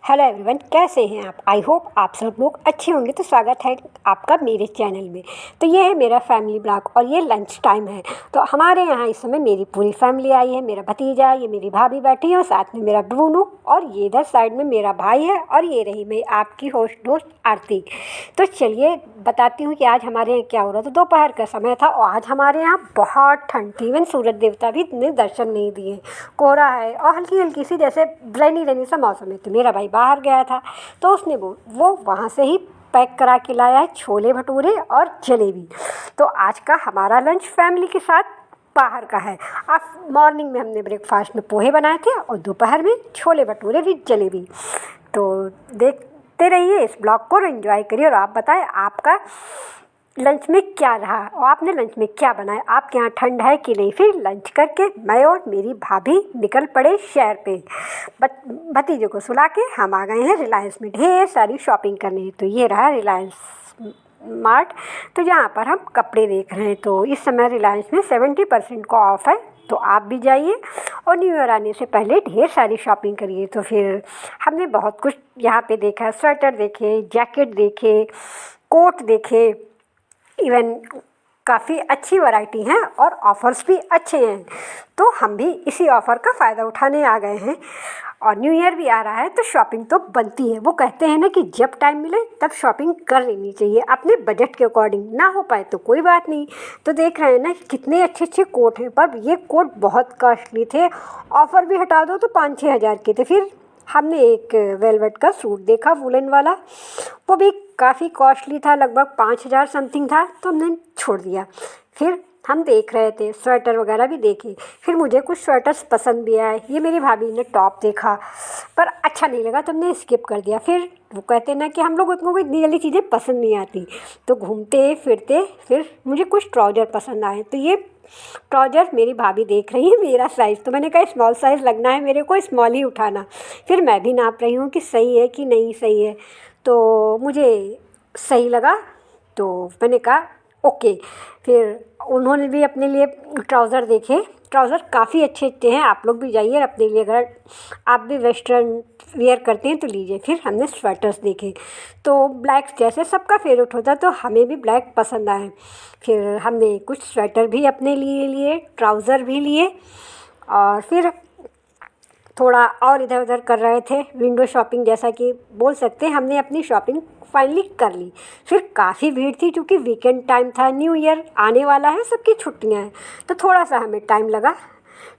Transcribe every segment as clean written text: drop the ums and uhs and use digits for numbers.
Hello everyone, कैसे हैं आप। आई होप आप सब लोग अच्छे होंगे। तो स्वागत है आपका मेरे चैनल में। तो ये है मेरा फैमिली ब्लॉग और ये लंच टाइम है। तो हमारे यहाँ इस समय मेरी पूरी फैमिली आई है। मेरा भतीजा, ये मेरी भाभी बैठी है और साथ में मेरा ब्रूनो, और ये इधर साइड में मेरा भाई है, और ये रही मैं आपकी होस्ट दोस्त आरती। तो चलिए बताती हूँ कि आज हमारे यहाँ क्या हो रहा था। दोपहर का समय था और आज हमारे यहाँ बहुत ठंड थी। इवन सूरज देवता भी इतने दर्शन नहीं दिए। कोहरा है और हल्की हल्की सी जैसे रैनी रैनी सा मौसम है। तो मेरा भाई बाहर गया था तो उसने वो वहाँ से ही पैक करा के लाया है छोले भटूरे और जलेबी। तो आज का हमारा लंच फैमिली के साथ बाहर का है। आज मॉर्निंग में हमने ब्रेकफास्ट में पोहे बनाए थे और दोपहर में छोले भटूरे भी जलेबी। तो देखते रहिए इस ब्लॉग को और एंजॉय करिए। और आप बताएं आपका लंच में क्या रहा और आपने लंच में क्या बनाया। आपके यहाँ ठंड है कि नहीं। फिर लंच करके मैं और मेरी भाभी निकल पड़े शहर पे। भतीजे को सुला के हम आ गए हैं रिलायंस में ढेर सारी शॉपिंग करने। तो ये रहा रिलायंस मार्ट। तो यहाँ पर हम कपड़े देख रहे हैं। तो इस समय रिलायंस में 70% का ऑफ है। तो आप भी जाइए और न्यू ईयर आने से पहले ढेर सारी शॉपिंग करिए। तो फिर हमने बहुत कुछ यहाँ पे देखा। स्वेटर देखे, जैकेट देखे, कोट देखे, इवन काफ़ी अच्छी वैरायटी हैं और ऑफ़र्स भी अच्छे हैं। तो हम भी इसी ऑफ़र का फ़ायदा उठाने आ गए हैं। और न्यू ईयर भी आ रहा है तो शॉपिंग तो बनती है। वो कहते हैं ना कि जब टाइम मिले तब शॉपिंग कर लेनी चाहिए अपने बजट के अकॉर्डिंग। ना हो पाए तो कोई बात नहीं। तो देख रहे हैं ना कितने अच्छे अच्छे कोट हैं, पर ये कोट बहुत कॉस्टली थे। ऑफ़र भी हटा दो तो 5-6 हज़ार के थे। फिर हमने एक वेलवेट का सूट देखा वुलन वाला, वो भी काफ़ी कॉस्टली था, लगभग 5,000 समथिंग था। तो हमने छोड़ दिया। फिर हम देख रहे थे स्वेटर वगैरह भी देखे। फिर मुझे कुछ स्वेटर्स पसंद भी आए। ये मेरी भाभी ने टॉप देखा पर अच्छा नहीं लगा तो हमने स्किप कर दिया। फिर वो कहते ना कि हम लोग को इतनी जल्दी चीज़ें पसंद नहीं आती। तो घूमते फिरते फिर मुझे कुछ ट्राउज़र पसंद आए। तो ये ट्राउज़र मेरी भाभी देख रही है मेरा साइज़। तो मैंने कहा स्मॉल साइज़ लगना है मेरे को, स्मॉल ही उठाना। फिर मैं भी नाप रही हूँ कि सही है कि नहीं सही है। तो मुझे सही लगा तो मैंने कहा ओके। फिर उन्होंने भी अपने लिए ट्राउज़र देखे। ट्राउज़र काफ़ी अच्छे अच्छे हैं। आप लोग भी जाइए अपने लिए, अगर आप भी वेस्टर्न वियर करते हैं तो लीजिए। फिर हमने स्वेटर्स देखे तो ब्लैक जैसे सबका फेवरेट होता है तो हमें भी ब्लैक पसंद आए। फिर हमने कुछ स्वेटर भी अपने लिए ट्राउज़र भी लिए। और फिर थोड़ा और इधर उधर कर रहे थे, विंडो शॉपिंग जैसा कि बोल सकते हैं। हमने अपनी शॉपिंग फाइनली कर ली। फिर काफ़ी भीड़ थी क्योंकि वीकेंड टाइम था, न्यू ईयर आने वाला है, सबकी छुट्टियां हैं। तो थोड़ा सा हमें टाइम लगा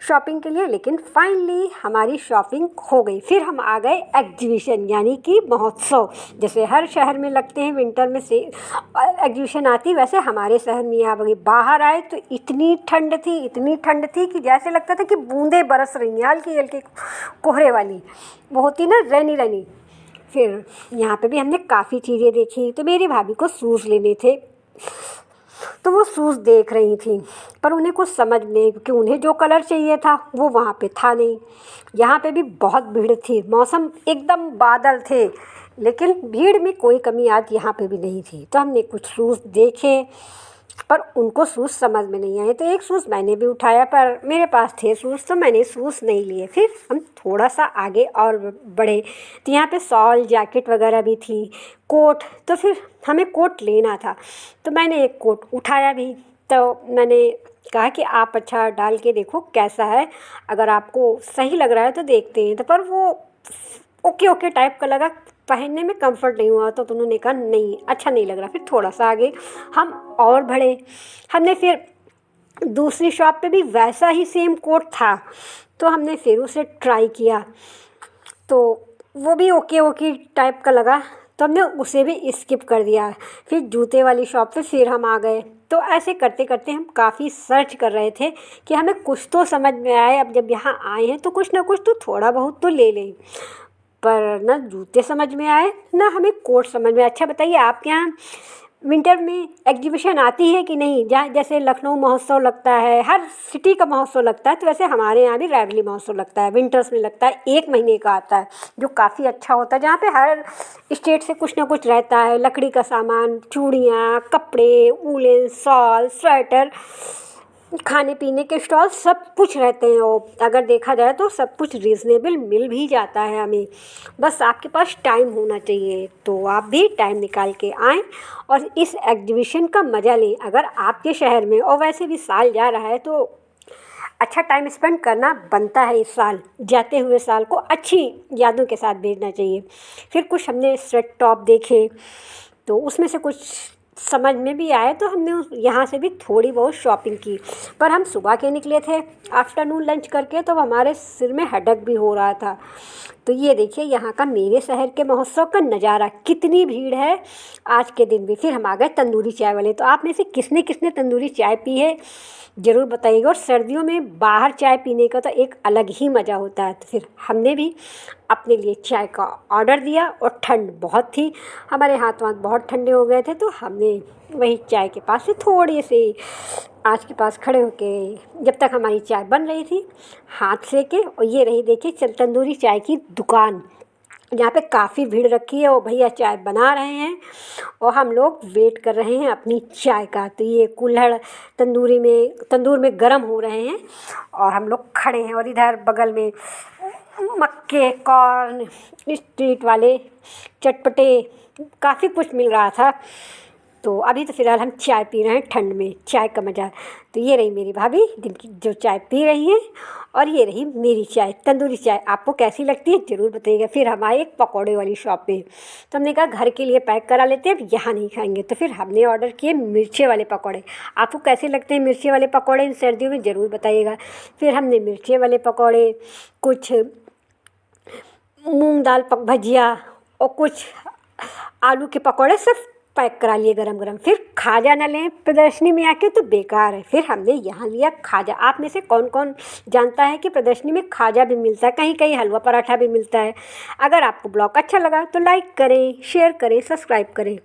शॉपिंग के लिए, लेकिन फाइनली हमारी शॉपिंग हो गई। फिर हम आ गए एग्जीबिशन यानी कि महोत्सव। जैसे हर शहर में लगते हैं विंटर में से एग्जीबिशन आती, वैसे हमारे शहर में आ गई। बाहर आए तो इतनी ठंड थी कि जैसे लगता था कि बूंदें बरस रही हैं, हल्की हल्की कोहरे वाली, वो होती ना रैनी रैनी। फिर यहाँ पे भी हमने काफ़ी चीज़ें देखी। तो मेरी भाभी को शूज़ लेने थे तो वो शूज़ देख रही थी, पर उन्हें कुछ समझ नहीं क्योंकि उन्हें जो कलर चाहिए था वो वहाँ पे था नहीं। यहाँ पे भी बहुत भीड़ थी, मौसम एकदम बादल थे, लेकिन भीड़ में कोई कमी आज यहाँ पे भी नहीं थी। तो हमने कुछ शूज़ देखे पर उनको शूज़ समझ में नहीं आए। तो एक शूज़ मैंने भी उठाया पर मेरे पास थे शूज़ तो मैंने शूज़ नहीं लिए। फिर हम थोड़ा सा आगे और बढ़े तो यहाँ पे शॉल जैकेट वगैरह भी थी, कोट। तो फिर हमें कोट लेना था तो मैंने एक कोट उठाया भी। तो मैंने कहा कि आप अच्छा डाल के देखो कैसा है, अगर आपको सही लग रहा है तो देखते हैं। तो पर वो ओके ओके टाइप का लगा, पहनने में कंफर्ट नहीं हुआ। तो उन्होंने कहा नहीं अच्छा नहीं लग रहा। फिर थोड़ा सा आगे हम और बढ़े। हमने फिर दूसरी शॉप पे भी वैसा ही सेम कोट था तो हमने फिर उसे ट्राई किया तो वो भी ओके ओके टाइप का लगा तो हमने उसे भी स्किप कर दिया। फिर जूते वाली शॉप पे फिर हम आ गए। तो ऐसे करते करते हम काफ़ी सर्च कर रहे थे कि हमें कुछ तो समझ में आए। अब जब यहाँ आए हैं तो कुछ ना कुछ तो थोड़ा बहुत तो ले लें, पर ना जूते समझ में आए ना हमें कोट समझ में। अच्छा बताइए आपके यहाँ विंटर में एग्जीबिशन आती है कि नहीं। जहाँ जैसे लखनऊ महोत्सव लगता है, हर सिटी का महोत्सव लगता है, तो वैसे हमारे यहाँ भी रैवली महोत्सव लगता है, विंटर्स में लगता है, 1 महीने का आता है जो काफ़ी अच्छा होता है। जहाँ पे हर स्टेट से कुछ ना कुछ रहता है, लकड़ी का सामान, चूड़ियाँ, कपड़े, ऊलें, शॉल, स्वेटर, खाने पीने के स्टॉल सब कुछ रहते हैं, और अगर देखा जाए तो सब कुछ रीज़नेबल मिल भी जाता है हमें। बस आपके पास टाइम होना चाहिए, तो आप भी टाइम निकाल के आएँ और इस एग्जीबिशन का मज़ा लें। अगर आपके शहर में, और वैसे भी साल जा रहा है तो अच्छा टाइम स्पेंड करना बनता है। इस साल जाते हुए साल को अच्छी यादों के साथ भेजना चाहिए। फिर कुछ हमने स्वेट टॉप देखे, तो उसमें से कुछ समझ में भी आए, तो हमने यहाँ से भी थोड़ी बहुत शॉपिंग की। पर हम सुबह के निकले थे आफ्टरनून लंच करके, तो हमारे सिर में हेडेक भी हो रहा था। तो ये देखिए यहाँ का मेरे शहर के महोत्सव का नज़ारा, कितनी भीड़ है आज के दिन भी। फिर हम आ गए तंदूरी चाय वाले। तो आप में से किसने किसने तंदूरी चाय पी है ज़रूर बताइएगा। और सर्दियों में बाहर चाय पीने का तो एक अलग ही मज़ा होता है। तो फिर हमने भी अपने लिए चाय का ऑर्डर दिया, और ठंड बहुत थी, हमारे हाथ वाथ बहुत ठंडे हो गए थे, तो हमने वही चाय के पास से थोड़ी सी आँच के पास खड़े होके, जब तक हमारी चाय बन रही थी, हाथ सेके। और ये रही देखिए तंदूरी चाय की दुकान, यहाँ पे काफ़ी भीड़ रखी है। वो भैया चाय बना रहे हैं और हम लोग वेट कर रहे हैं अपनी चाय का। तो ये कुल्हड़ तंदूर में गर्म हो रहे हैं और हम लोग खड़े हैं। और इधर बगल में मक्के, कॉर्न, स्ट्रीट वाले चटपटे काफ़ी कुछ मिल रहा था। तो अभी तो फ़िलहाल हम चाय पी रहे हैं, ठंड में चाय का मज़ा। तो ये रही मेरी भाभी दिन की जो चाय पी रही है, और ये रही मेरी चाय, तंदूरी चाय। आपको कैसी लगती है ज़रूर बताइएगा। फिर हम आए एक पकौड़े वाली शॉप पे, तो हमने कहा घर के लिए पैक करा लेते हैं, अब यहाँ नहीं खाएंगे। तो फिर हमने ऑर्डर किए मिर्चे वाले पकौड़े। आपको कैसे लगते हैं मिर्ची वाले पकौड़े इन सर्दियों में ज़रूर बताइएगा। फिर हमने मिर्चे वाले पकौड़े, कुछ मूंग दाल भजिया, और कुछ आलू के पकौड़े सब पैक करा लिए गरम गरम। फिर खाजा ना लें प्रदर्शनी में आके तो बेकार है। फिर हमने यहाँ लिया खाजा। आप में से कौन कौन जानता है कि प्रदर्शनी में खाजा भी मिलता है, कहीं कहीं हलवा पराठा भी मिलता है। अगर आपको ब्लॉग अच्छा लगा तो लाइक करें, शेयर करें, सब्सक्राइब करें।